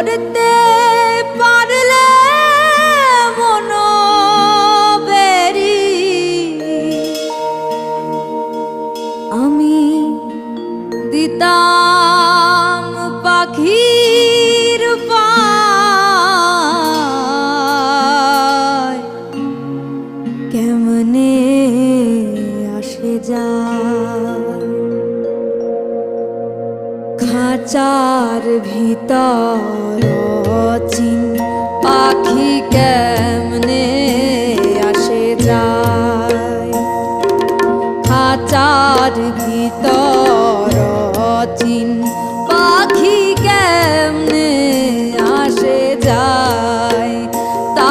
ধরতে পারলে মনোবেরি আমি দিতাম পাখির পায় কেমনে আসে যায় খাঁচার ভিতর